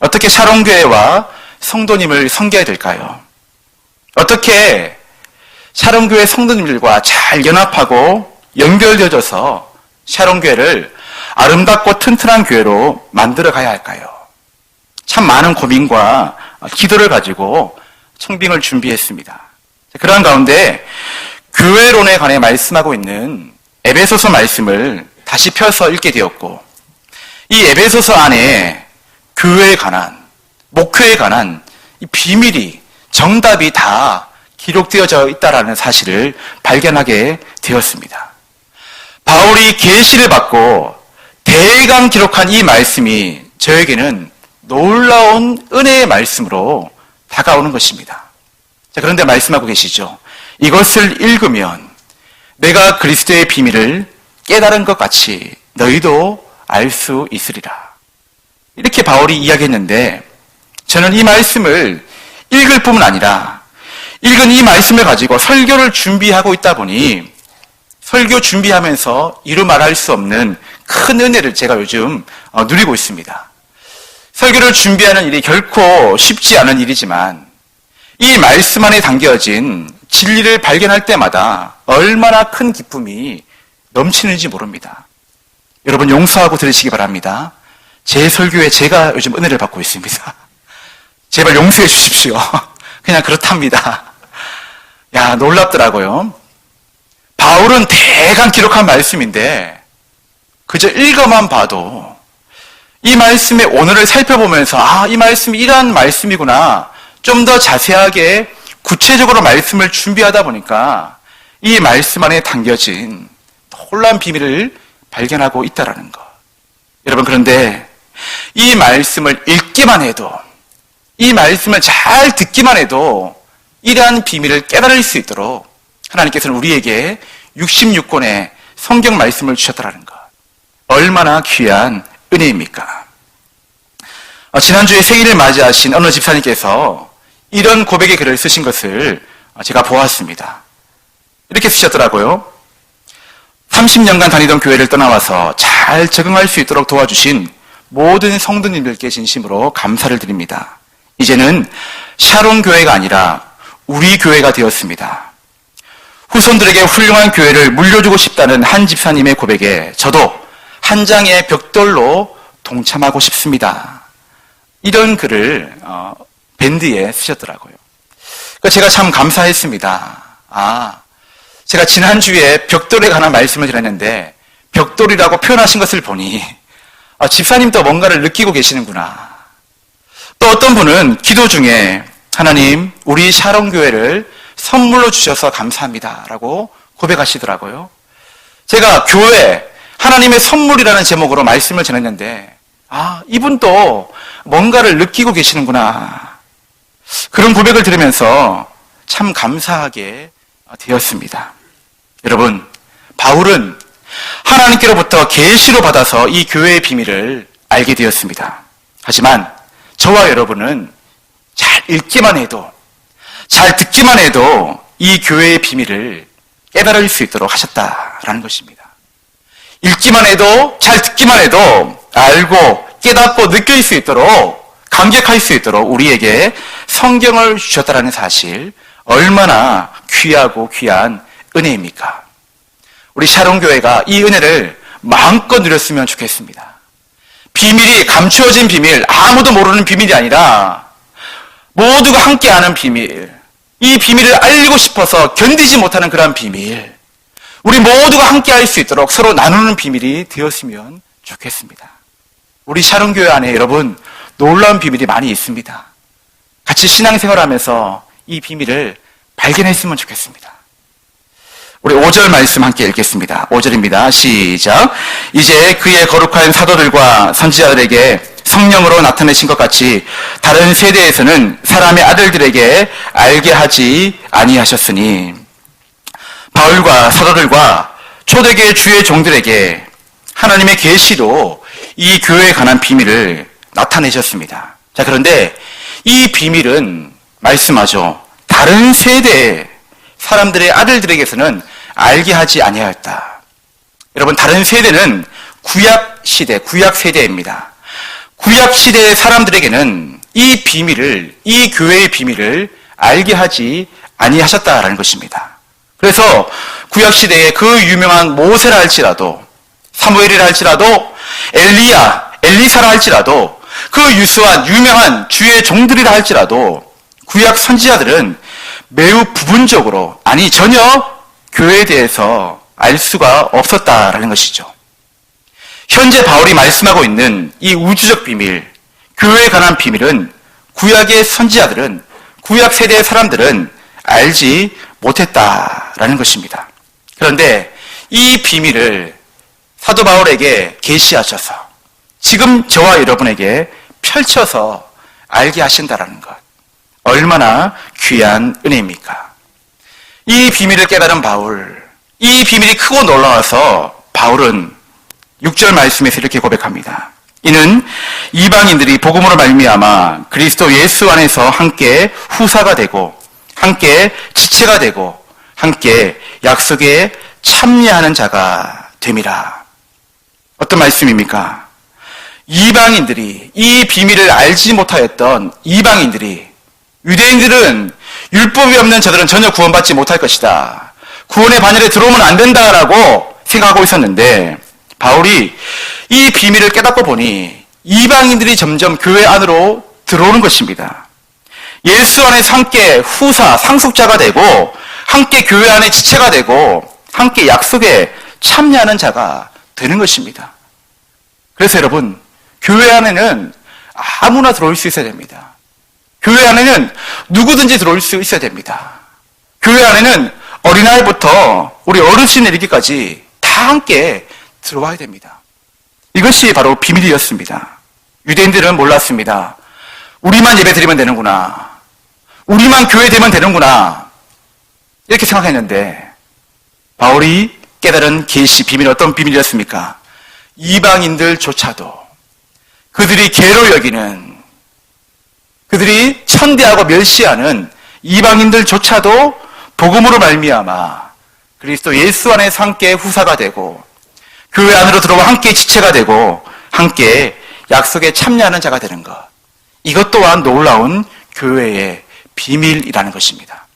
어떻게 샤론교회와 성도님을 섬겨야 될까요? 어떻게 샤론교회 성도님들과 잘 연합하고 연결되어져서 샤론교회를 아름답고 튼튼한 교회로 만들어 가야 할까요? 참 많은 고민과 기도를 가지고 청빙을 준비했습니다. 그러한 가운데 교회론에 관해 말씀하고 있는 에베소서 말씀을 다시 펴서 읽게 되었고, 이 에베소서 안에 교회에 관한, 목회에 관한 이 비밀이, 정답이 다 기록되어져 있다라는 사실을 발견하게 되었습니다. 바울이 계시를 받고 대강 기록한 이 말씀이 저에게는 놀라운 은혜의 말씀으로 다가오는 것입니다. 자, 그런데 말씀하고 계시죠. 이것을 읽으면 내가 그리스도의 비밀을 깨달은 것 같이 너희도 알 수 있으리라. 이렇게 바울이 이야기했는데, 저는 이 말씀을 읽을 뿐만 아니라 읽은 이 말씀을 가지고 설교를 준비하고 있다 보니 설교 준비하면서 이루 말할 수 없는 큰 은혜를 제가 요즘 누리고 있습니다. 설교를 준비하는 일이 결코 쉽지 않은 일이지만 이 말씀 안에 담겨진 진리를 발견할 때마다 얼마나 큰 기쁨이 넘치는지 모릅니다. 여러분 용서하고 들으시기 바랍니다. 제 설교에 제가 요즘 은혜를 받고 있습니다. 제발 용서해 주십시오. 그냥 그렇답니다. 야, 놀랍더라고요. 바울은 대강 기록한 말씀인데 그저 읽어만 봐도 이 말씀의 오늘을 살펴보면서 이 말씀이 이러한 말씀이구나, 좀 더 자세하게 구체적으로 말씀을 준비하다 보니까 이 말씀 안에 담겨진 놀라운 비밀을 발견하고 있다라는 것. 여러분, 그런데 이 말씀을 읽기만 해도, 이 말씀을 잘 듣기만 해도 이러한 비밀을 깨달을 수 있도록 하나님께서는 우리에게 66권의 성경 말씀을 주셨다라는 것. 얼마나 귀한 은혜입니까? 지난주에 생일을 맞이하신 어느 집사님께서 이런 고백의 글을 쓰신 것을 제가 보았습니다. 이렇게 쓰셨더라고요. 30년간 다니던 교회를 떠나와서 잘 적응할 수 있도록 도와주신 모든 성도님들께 진심으로 감사를 드립니다. 이제는 샤론 교회가 아니라 우리 교회가 되었습니다. 후손들에게 훌륭한 교회를 물려주고 싶다는 한 집사님의 고백에 저도 한 장의 벽돌로 동참하고 싶습니다. 이런 글을 밴드에 쓰셨더라고요. 제가 참 감사했습니다. 제가 지난주에 벽돌에 관한 말씀을 드렸는데 벽돌이라고 표현하신 것을 보니 집사님도 뭔가를 느끼고 계시는구나. 또 어떤 분은 기도 중에 하나님, 우리 샤론 교회를 선물로 주셔서 감사합니다 라고 고백하시더라고요. 제가 교회, 하나님의 선물이라는 제목으로 말씀을 전했는데 이분도 뭔가를 느끼고 계시는구나. 그런 고백을 들으면서 참 감사하게 되었습니다. 여러분, 바울은 하나님께로부터 계시로 받아서 이 교회의 비밀을 알게 되었습니다. 하지만 저와 여러분은 잘 읽기만 해도, 잘 듣기만 해도 이 교회의 비밀을 깨달을 수 있도록 하셨다라는 것입니다. 읽기만 해도, 잘 듣기만 해도 알고 깨닫고 느낄 수 있도록, 감격할 수 있도록 우리에게 성경을 주셨다라는 사실, 얼마나 귀하고 귀한 은혜입니까? 우리 샤론교회가 이 은혜를 마음껏 누렸으면 좋겠습니다. 비밀이 감추어진 비밀, 아무도 모르는 비밀이 아니라 모두가 함께 아는 비밀, 이 비밀을 알리고 싶어서 견디지 못하는 그런 비밀, 우리 모두가 함께 할 수 있도록 서로 나누는 비밀이 되었으면 좋겠습니다. 우리 샤론교회 안에 여러분 놀라운 비밀이 많이 있습니다. 같이 신앙생활하면서 이 비밀을 발견했으면 좋겠습니다. 우리 5절 말씀 함께 읽겠습니다. 5절입니다. 시작. 이제 그의 거룩한 사도들과 선지자들에게 성령으로 나타내신 것 같이 다른 세대에서는 사람의 아들들에게 알게 하지 아니하셨으니, 바울과 사도들과 초대교회 주의 종들에게 하나님의 계시로 이 교회에 관한 비밀을 나타내셨습니다. 자, 그런데 이 비밀은 말씀하죠. 다른 세대의 사람들의 아들들에게서는 알게 하지 아니하였다. 여러분, 다른 세대는 구약 시대, 구약 세대입니다. 구약 시대의 사람들에게는 이 비밀을, 이 교회의 비밀을 알게 하지 아니하셨다라는 것입니다. 그래서 구약 시대에 그 유명한 모세라 할지라도, 사무엘이라 할지라도, 엘리야, 엘리사라 할지라도, 그 유수한 유명한 주의 종들이라 할지라도 구약 선지자들은 매우 부분적으로, 아니 전혀 교회에 대해서 알 수가 없었다라는 것이죠. 현재 바울이 말씀하고 있는 이 우주적 비밀, 교회에 관한 비밀은 구약의 선지자들은, 구약 세대의 사람들은 알지 못했다라는 것입니다. 그런데 이 비밀을 사도 바울에게 계시하셔서 지금 저와 여러분에게 펼쳐서 알게 하신다라는 것, 얼마나 귀한 은혜입니까? 이 비밀을 깨달은 바울, 이 비밀이 크고 놀라워서 바울은 6절 말씀에서 이렇게 고백합니다. 이는 이방인들이 복음으로 말미암아 그리스도 예수 안에서 함께 후사가 되고 함께 지체가 되고 함께 약속에 참여하는 자가 됨이라. 어떤 말씀입니까? 이방인들이, 이 비밀을 알지 못하였던 이방인들이, 유대인들은 율법이 없는 자들은 전혀 구원받지 못할 것이다, 구원의 반열에 들어오면 안 된다라고 생각하고 있었는데, 바울이 이 비밀을 깨닫고 보니 이방인들이 점점 교회 안으로 들어오는 것입니다. 예수 안에서 함께 후사, 상속자가 되고 함께 교회 안에 지체가 되고 함께 약속에 참여하는 자가 되는 것입니다. 그래서 여러분, 교회 안에는 아무나 들어올 수 있어야 됩니다. 교회 안에는 누구든지 들어올 수 있어야 됩니다. 교회 안에는 어린아이부터 우리 어르신 이르기까지 다 함께 들어와야 됩니다. 이것이 바로 비밀이었습니다. 유대인들은 몰랐습니다. 우리만 예배 드리면 되는구나, 우리만 교회 되면 되는구나, 이렇게 생각했는데 바울이 깨달은 계시 비밀은 어떤 비밀이었습니까? 이방인들조차도, 그들이 괴로 여기는, 그들이 천대하고 멸시하는 이방인들조차도 복음으로 말미암아 그리스도 예수 안에서 함께 후사가 되고 교회 안으로 들어와 함께 지체가 되고 함께 약속에 참여하는 자가 되는 것, 이것 또한 놀라운 교회의 비밀이라는 것입니다.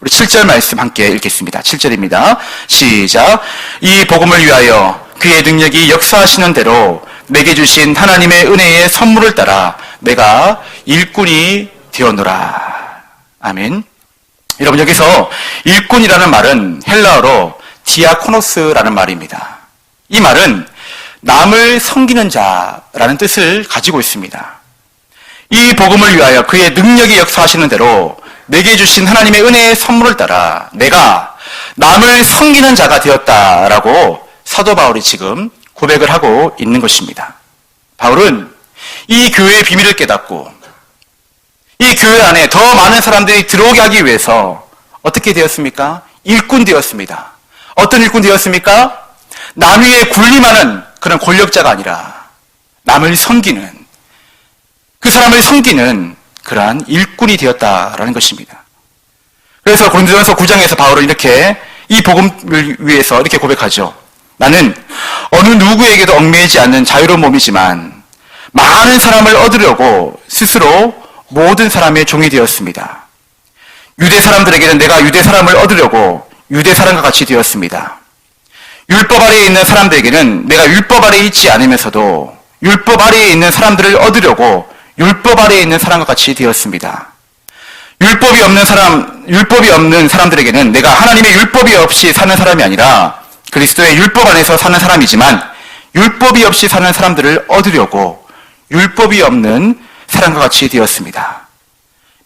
우리 7절 말씀 함께 읽겠습니다. 7절입니다. 시작. 이 복음을 위하여 그의 능력이 역사하시는 대로 내게 주신 하나님의 은혜의 선물을 따라 내가 일꾼이 되었노라. 아멘. 여러분, 여기서 일꾼이라는 말은 헬라어로 디아코노스라는 말입니다. 이 말은 남을 섬기는 자라는 뜻을 가지고 있습니다. 이 복음을 위하여 그의 능력이 역사하시는 대로 내게 주신 하나님의 은혜의 선물을 따라 내가 남을 섬기는 자가 되었다라고 사도 바울이 지금 고백을 하고 있는 것입니다. 바울은 이 교회의 비밀을 깨닫고 이 교회 안에 더 많은 사람들이 들어오게 하기 위해서 어떻게 되었습니까? 일꾼 되었습니다. 어떤 일꾼 되었습니까? 남 위에 군림하는 그런 권력자가 아니라 남을 섬기는, 그 사람을 섬기는 그러한 일꾼이 되었다라는 것입니다. 그래서 고린도전서 9장에서 바울은 이렇게 이 복음을 위해서 이렇게 고백하죠. 나는 어느 누구에게도 얽매이지 않는 자유로운 몸이지만 많은 사람을 얻으려고 스스로 모든 사람의 종이 되었습니다. 유대 사람들에게는 내가 유대 사람을 얻으려고 유대 사람과 같이 되었습니다. 율법 아래에 있는 사람들에게는 내가 율법 아래에 있지 않으면서도 율법 아래에 있는 사람들을 얻으려고 율법 아래에 있는 사람과 같이 되었습니다. 율법이 없는 사람들에게는 내가 하나님의 율법이 없이 사는 사람이 아니라 그리스도의 율법 안에서 사는 사람이지만 율법이 없이 사는 사람들을 얻으려고 율법이 없는 사람과 같이 되었습니다.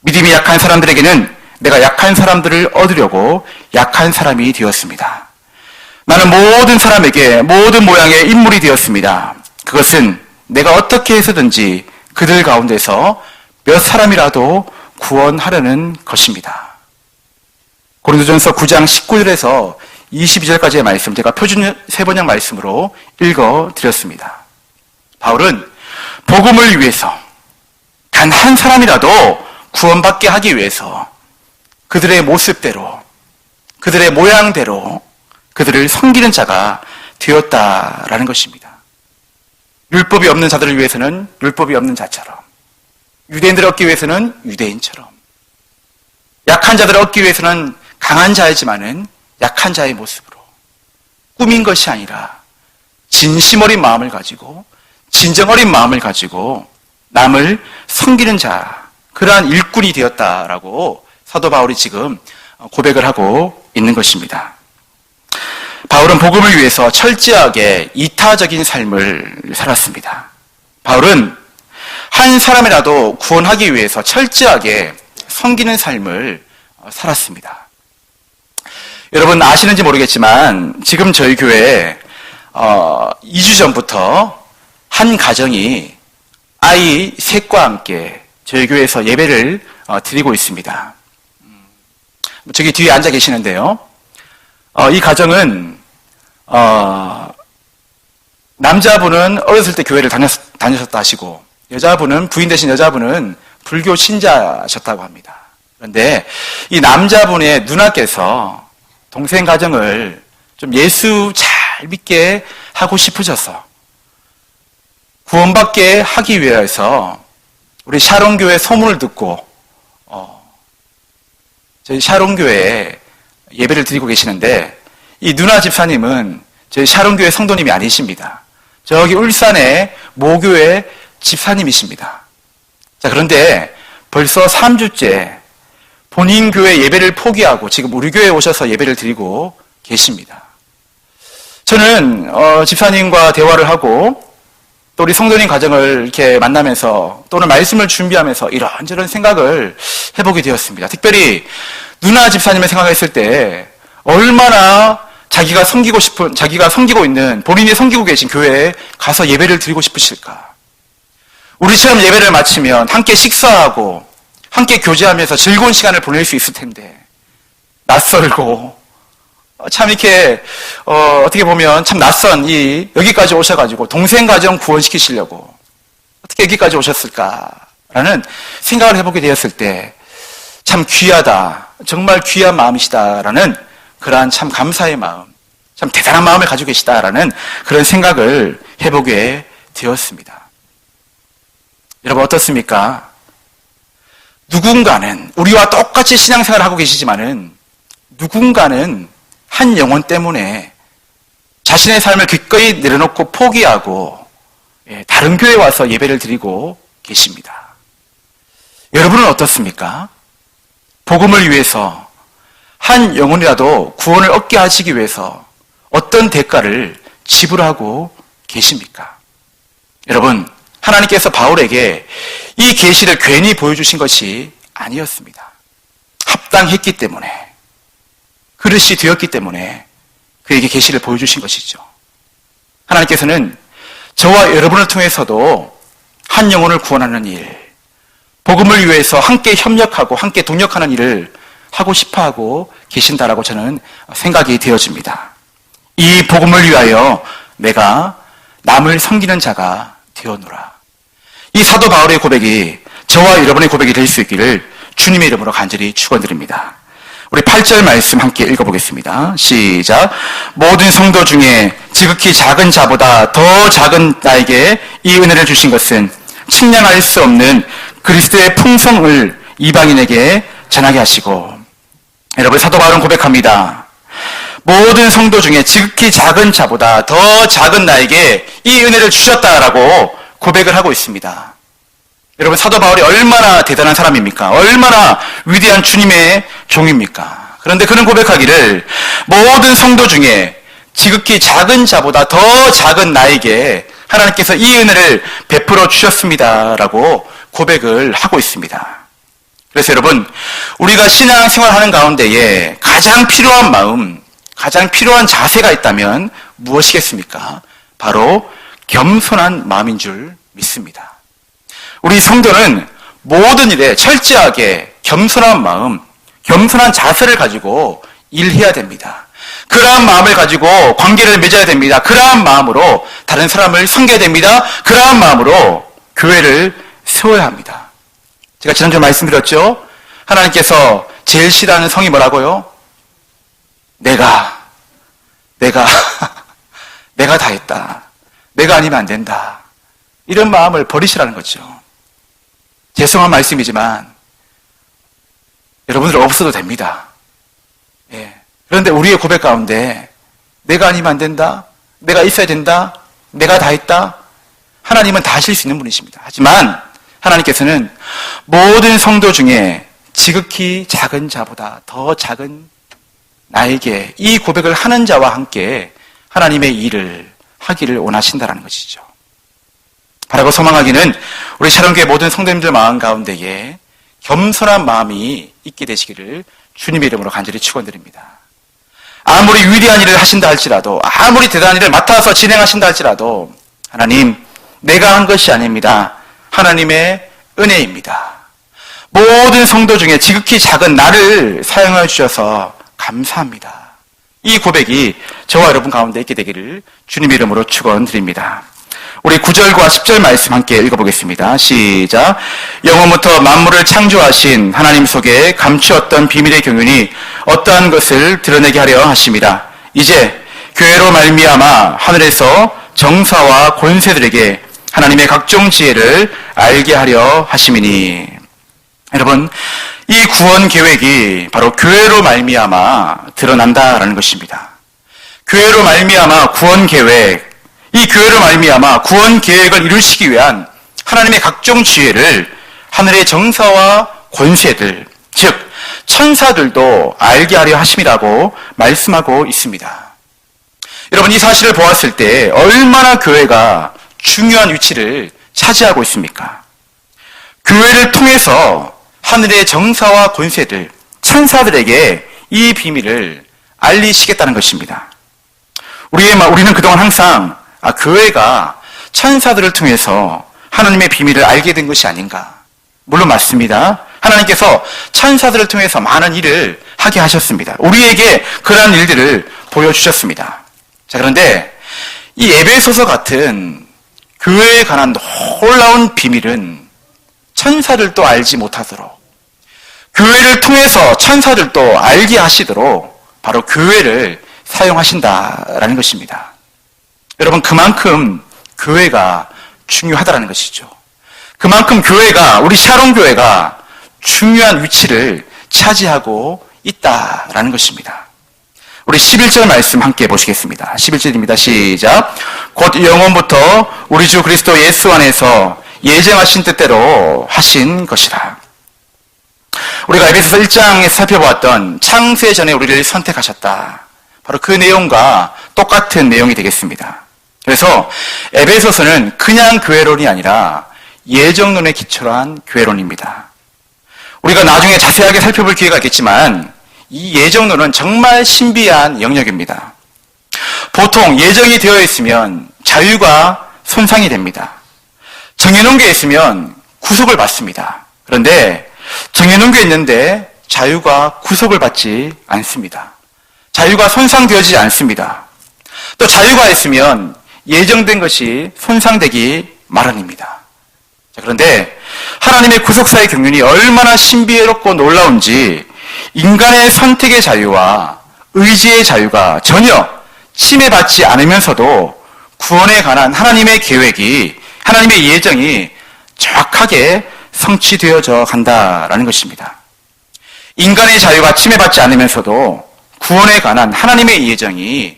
믿음이 약한 사람들에게는 내가 약한 사람들을 얻으려고 약한 사람이 되었습니다. 나는 모든 사람에게 모든 모양의 인물이 되었습니다. 그것은 내가 어떻게 해서든지 그들 가운데서 몇 사람이라도 구원하려는 것입니다. 고린도전서 9장 19절에서 22절까지의 말씀, 제가 표준 세번역 말씀으로 읽어드렸습니다. 바울은 복음을 위해서 단 한 사람이라도 구원받게 하기 위해서 그들의 모습대로, 그들의 모양대로 그들을 섬기는 자가 되었다라는 것입니다. 율법이 없는 자들을 위해서는 율법이 없는 자처럼, 유대인들을 얻기 위해서는 유대인처럼, 약한 자들을 얻기 위해서는 강한 자이지만은 약한 자의 모습으로, 꾸민 것이 아니라 진심 어린 마음을 가지고, 진정 어린 마음을 가지고 남을 섬기는 자, 그러한 일꾼이 되었다라고 사도 바울이 지금 고백을 하고 있는 것입니다. 바울은 복음을 위해서 철저하게 이타적인 삶을 살았습니다. 바울은 한 사람이라도 구원하기 위해서 철저하게 섬기는 삶을 살았습니다. 여러분 아시는지 모르겠지만 지금 저희 교회에 2주 전부터 한 가정이 아이 셋과 함께 저희 교회에서 예배를 드리고 있습니다. 저기 뒤에 앉아 계시는데요. 이 가정은 남자분은 어렸을 때 교회를 다녔었다 하시고 여자분은 부인 되신 여자분은 불교 신자셨다고 합니다. 그런데 이 남자분의 누나께서 동생 가정을 좀 예수 잘 믿게 하고 싶으셔서 구원받게 하기 위해서 우리 샤론교회 소문을 듣고 저희 샤론교회에 예배를 드리고 계시는데 이 누나 집사님은 저희 샤론교회 성도님이 아니십니다. 저기 울산의 모교회 집사님이십니다. 자, 그런데 벌써 3주째 본인 교회 예배를 포기하고 지금 우리 교회에 오셔서 예배를 드리고 계십니다. 저는 집사님과 대화를 하고 또 우리 성도님 가정을 이렇게 만나면서 또는 말씀을 준비하면서 이런저런 생각을 해보게 되었습니다. 특별히 누나 집사님의 생각했을 때 얼마나 자기가 섬기고 있는 본인이 섬기고 계신 교회에 가서 예배를 드리고 싶으실까? 우리처럼 예배를 마치면 함께 식사하고 함께 교제하면서 즐거운 시간을 보낼 수 있을 텐데 낯설고 참 이렇게 어떻게 보면 참 낯선 여기까지 오셔가지고 동생 가정 구원시키시려고 어떻게 여기까지 오셨을까라는 생각을 해보게 되었을 때 참 귀하다, 정말 귀한 마음이시다라는 그러한 참 감사의 마음, 참 대단한 마음을 가지고 계시다라는 그런 생각을 해보게 되었습니다. 여러분 어떻습니까? 누군가는 우리와 똑같이 신앙생활을 하고 계시지만은 누군가는 한 영혼 때문에 자신의 삶을 기꺼이 내려놓고 포기하고 다른 교회에 와서 예배를 드리고 계십니다. 여러분은 어떻습니까? 복음을 위해서 한 영혼이라도 구원을 얻게 하시기 위해서 어떤 대가를 지불하고 계십니까? 여러분, 하나님께서 바울에게 이 계시를 괜히 보여주신 것이 아니었습니다. 합당했기 때문에, 그릇이 되었기 때문에 그에게 계시를 보여주신 것이죠. 하나님께서는 저와 여러분을 통해서도 한 영혼을 구원하는 일, 복음을 위해서 함께 협력하고 함께 동력하는 일을 하고 싶어하고 계신다라고 저는 생각이 되어집니다. 이 복음을 위하여 내가 남을 섬기는 자가 되어노라. 이 사도 바울의 고백이 저와 여러분의 고백이 될 수 있기를 주님의 이름으로 간절히 축원드립니다. 우리 8절 말씀 함께 읽어보겠습니다. 시작. 모든 성도 중에 지극히 작은 자보다 더 작은 나에게 이 은혜를 주신 것은 측량할 수 없는 그리스도의 풍성을 이방인에게 전하게 하시고. 여러분, 사도 바울은 고백합니다. 모든 성도 중에 지극히 작은 자보다 더 작은 나에게 이 은혜를 주셨다라고 고백을 하고 있습니다. 여러분, 사도 바울이 얼마나 대단한 사람입니까? 얼마나 위대한 주님의 종입니까? 그런데 그는 고백하기를 모든 성도 중에 지극히 작은 자보다 더 작은 나에게 하나님께서 이 은혜를 베풀어 주셨습니다라고 고백을 하고 있습니다. 그래서 여러분, 우리가 신앙생활하는 가운데에 가장 필요한 마음, 가장 필요한 자세가 있다면 무엇이겠습니까? 바로 겸손한 마음인 줄 믿습니다. 우리 성도는 모든 일에 철저하게 겸손한 마음, 겸손한 자세를 가지고 일해야 됩니다. 그러한 마음을 가지고 관계를 맺어야 됩니다. 그러한 마음으로 다른 사람을 섬겨야 됩니다. 그러한 마음으로 교회를 세워야 합니다. 제가 지난주에 말씀드렸죠? 하나님께서 제일 싫어하는 성이 뭐라고요? 내가 다 했다. 내가 아니면 안 된다. 이런 마음을 버리시라는 거죠. 죄송한 말씀이지만 여러분들 없어도 됩니다. 예. 그런데 우리의 고백 가운데 내가 아니면 안 된다. 내가 있어야 된다. 내가 다 했다. 하나님은 다 하실 수 있는 분이십니다. 하지만 하나님께서는 모든 성도 중에 지극히 작은 자보다 더 작은 나에게 이 고백을 하는 자와 함께 하나님의 일을 하기를 원하신다는 것이죠. 바라고 소망하기는 우리 샤론교회 모든 성도님들 마음 가운데에 겸손한 마음이 있게 되시기를 주님의 이름으로 간절히 축원드립니다. 아무리 위대한 일을 하신다 할지라도, 아무리 대단한 일을 맡아서 진행하신다 할지라도 하나님, 내가 한 것이 아닙니다. 하나님의 은혜입니다. 모든 성도 중에 지극히 작은 나를 사용해 주셔서 감사합니다. 이 고백이 저와 여러분 가운데 있게 되기를 주님의 이름으로 축원드립니다. 우리 9절과 10절 말씀 함께 읽어보겠습니다. 시작. 영원부터 만물을 창조하신 하나님 속에 감추었던 비밀의 경륜이 어떠한 것을 드러내게 하려 하심이라. 이제 교회로 말미암아 하늘에서 정사와 권세들에게 하나님의 각종 지혜를 알게 하려 하심이니. 여러분, 이 구원 계획이 바로 교회로 말미암아 드러난다라는 것입니다. 교회로 말미암아 구원 계획, 이 교회로 말미암아 구원 계획을 이루시기 위한 하나님의 각종 지혜를 하늘의 정사와 권세들, 즉 천사들도 알게 하려 하심이라고 말씀하고 있습니다. 여러분, 이 사실을 보았을 때 얼마나 교회가 중요한 위치를 차지하고 있습니까? 교회를 통해서 하늘의 정사와 권세들, 천사들에게 이 비밀을 알리시겠다는 것입니다. 우리는 그동안 항상 교회가 천사들을 통해서 하나님의 비밀을 알게 된 것이 아닌가. 물론 맞습니다. 하나님께서 천사들을 통해서 많은 일을 하게 하셨습니다. 우리에게 그러한 일들을 보여주셨습니다. 자, 그런데 이 에베소서 같은 교회에 관한 놀라운 비밀은 천사들도 알지 못하도록, 교회를 통해서 천사들도 알게 하시도록 바로 교회를 사용하신다라는 것입니다. 여러분, 그만큼 교회가 중요하다는 것이죠. 그만큼 교회가, 우리 샤론 교회가 중요한 위치를 차지하고 있다라는 것입니다. 우리 11절 말씀 함께 보시겠습니다. 11절입니다. 시작. 곧 영원부터 우리 주 그리스도 예수 안에서 예정하신 뜻대로 하신 것이라. 우리가 에베소서 1장에 살펴보았던 창세 전에 우리를 선택하셨다. 바로 그 내용과 똑같은 내용이 되겠습니다. 그래서 에베소서는 그냥 교회론이 아니라 예정론에 기초로 한 교회론입니다. 우리가 나중에 자세하게 살펴볼 기회가 있겠지만 이 예정론은 정말 신비한 영역입니다. 보통 예정이 되어 있으면 자유가 손상이 됩니다. 정해놓은 게 있으면 구속을 받습니다. 그런데 정해놓은 게 있는데 자유가 구속을 받지 않습니다. 자유가 손상되어지지 않습니다. 또 자유가 있으면 예정된 것이 손상되기 마련입니다. 자, 그런데 하나님의 구속사의 경륜이 얼마나 신비롭고 놀라운지 인간의 선택의 자유와 의지의 자유가 전혀 침해받지 않으면서도 구원에 관한 하나님의 계획이, 하나님의 예정이 정확하게 성취되어져 간다라는 것입니다. 인간의 자유가 침해받지 않으면서도 구원에 관한 하나님의 예정이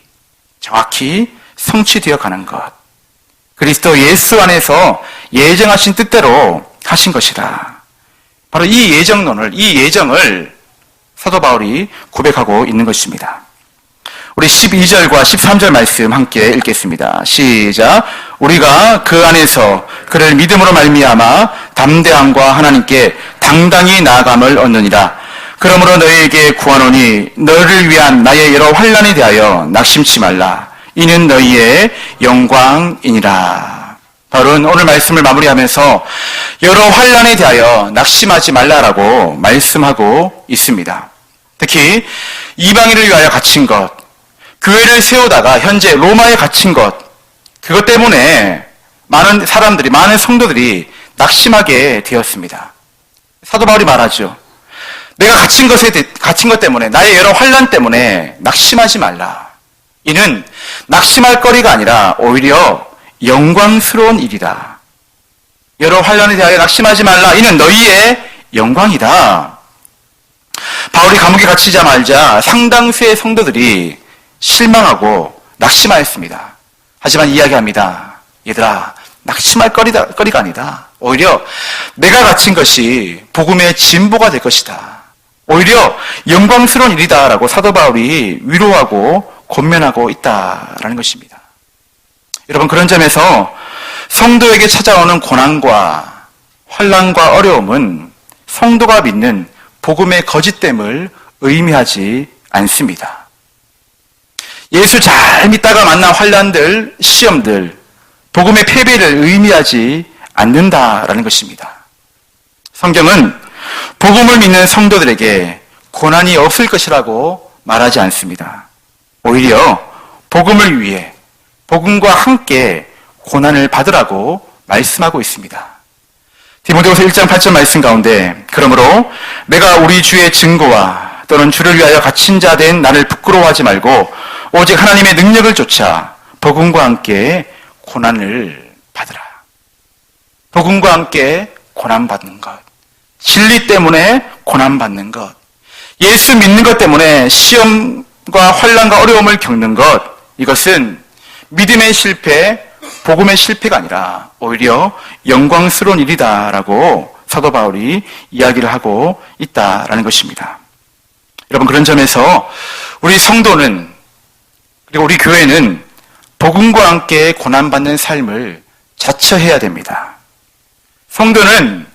정확히 성취되어 가는 것. 그리스도 예수 안에서 예정하신 뜻대로 하신 것이다. 바로 이 예정론을, 이 예정을 사도 바울이 고백하고 있는 것입니다. 우리 12절과 13절 말씀 함께 읽겠습니다. 시작. 우리가 그 안에서 그를 믿음으로 말미암아 담대함과 하나님께 당당히 나아감을 얻느니라. 그러므로 너희에게 구하노니 너를 위한 나의 여러 환난에 대하여 낙심치 말라. 이는 너희의 영광이니라. 바울은 오늘 말씀을 마무리하면서 여러 환난에 대하여 낙심하지 말라라고 말씀하고 있습니다. 특히 이방인을 위하여 갇힌 것, 교회를 세우다가 현재 로마에 갇힌 것, 그것 때문에 많은 사람들이, 많은 성도들이 낙심하게 되었습니다. 사도 바울이 말하죠. 내가 갇힌 것 때문에, 나의 여러 환난 때문에 낙심하지 말라. 이는 낙심할 거리가 아니라 오히려 영광스러운 일이다. 여러 환난에 대하여 낙심하지 말라. 이는 너희의 영광이다. 바울이 감옥에 갇히자 말자 상당수의 성도들이 실망하고 낙심하였습니다. 하지만 이야기합니다. 얘들아, 낙심할 거리가 아니다. 오히려 내가 갇힌 것이 복음의 진보가 될 것이다. 오히려 영광스러운 일이다라고 사도 바울이 위로하고 권면하고 있다라는 것입니다. 여러분, 그런 점에서 성도에게 찾아오는 고난과 환난과 어려움은 성도가 믿는 복음의 거짓됨을 의미하지 않습니다. 예수 잘 믿다가 만난 환난들, 시험들, 복음의 패배를 의미하지 않는다라는 것입니다. 성경은 복음을 믿는 성도들에게 고난이 없을 것이라고 말하지 않습니다. 오히려 복음을 위해 복음과 함께 고난을 받으라고 말씀하고 있습니다. 디모데후서 1장 8절 말씀 가운데 그러므로 내가 우리 주의 증거와 또는 주를 위하여 갇힌 자 된 나를 부끄러워하지 말고 오직 하나님의 능력을 쫓아 복음과 함께 고난을 받으라. 복음과 함께 고난받는 것, 진리 때문에 고난받는 것, 예수 믿는 것 때문에 시험과 환난과 어려움을 겪는 것, 이것은 믿음의 실패, 복음의 실패가 아니라 오히려 영광스러운 일이다라고 사도 바울이 이야기를 하고 있다라는 것입니다. 여러분, 그런 점에서 우리 성도는, 그리고 우리 교회는 복음과 함께 고난받는 삶을 자처해야 됩니다. 성도는,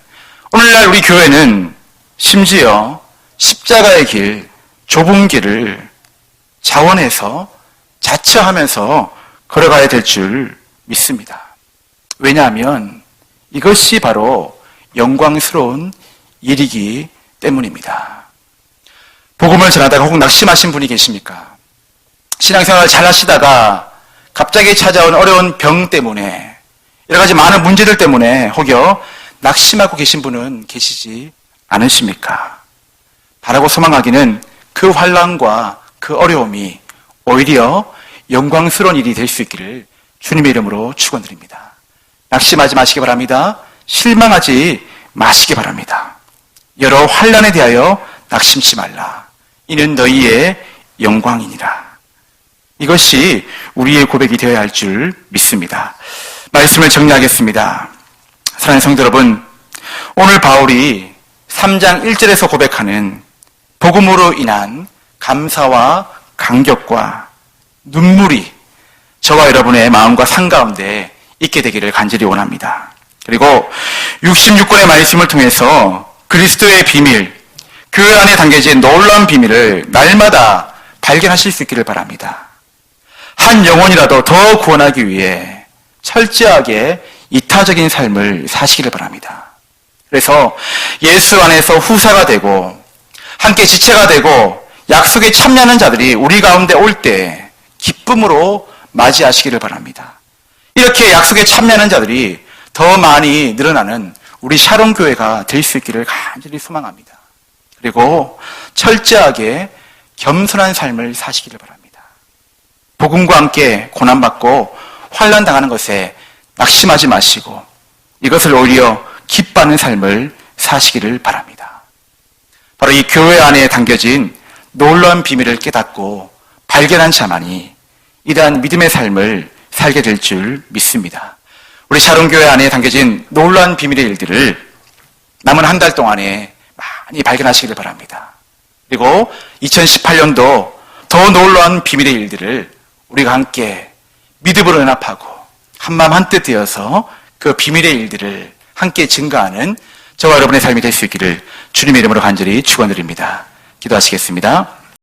오늘날 우리 교회는 심지어 십자가의 길, 좁은 길을 자원해서 자처하면서 걸어가야 될 줄 믿습니다. 왜냐하면 이것이 바로 영광스러운 일이기 때문입니다. 복음을 전하다가 혹 낙심하신 분이 계십니까? 신앙생활을 잘 하시다가 갑자기 찾아온 어려운 병 때문에, 여러 가지 많은 문제들 때문에 혹여 낙심하고 계신 분은 계시지 않으십니까? 바라고 소망하기는 그 환난과 그 어려움이 오히려 영광스러운 일이 될 수 있기를 주님의 이름으로 축원드립니다. 낙심하지 마시기 바랍니다. 실망하지 마시기 바랍니다. 여러 환난에 대하여 낙심치 말라. 이는 너희의 영광이니라. 이것이 우리의 고백이 되어야 할 줄 믿습니다. 말씀을 정리하겠습니다. 사랑하는 성도 여러분, 오늘 바울이 3장 1절에서 고백하는 복음으로 인한 감사와 감격과 눈물이 저와 여러분의 마음과 삶 가운데 있게 되기를 간절히 원합니다. 그리고 66권의 말씀을 통해서 그리스도의 비밀, 그 안에 담겨진 놀라운 비밀을 날마다 발견하실 수 있기를 바랍니다. 한 영혼이라도 더 구원하기 위해 철저하게 이타적인 삶을 사시기를 바랍니다. 그래서 예수 안에서 후사가 되고 함께 지체가 되고 약속에 참여하는 자들이 우리 가운데 올 때 기쁨으로 맞이하시기를 바랍니다. 이렇게 약속에 참여하는 자들이 더 많이 늘어나는 우리 샤론 교회가 될 수 있기를 간절히 소망합니다. 그리고 철저하게 겸손한 삶을 사시기를 바랍니다. 복음과 함께 고난받고 환난 당하는 것에 낙심하지 마시고 이것을 오히려 기뻐하는 삶을 사시기를 바랍니다. 바로 이 교회 안에 담겨진 놀라운 비밀을 깨닫고 발견한 자만이 이러한 믿음의 삶을 살게 될 줄 믿습니다. 우리 샤론교회 안에 담겨진 놀라운 비밀의 일들을 남은 한 달 동안에 많이 발견하시기를 바랍니다. 그리고 2018년도 더 놀라운 비밀의 일들을 우리가 함께 믿음으로 연합하고 한마음 한뜻 되어서 그 비밀의 일들을 함께 증거하는 저와 여러분의 삶이 될 수 있기를 주님의 이름으로 간절히 축원드립니다. 기도하시겠습니다.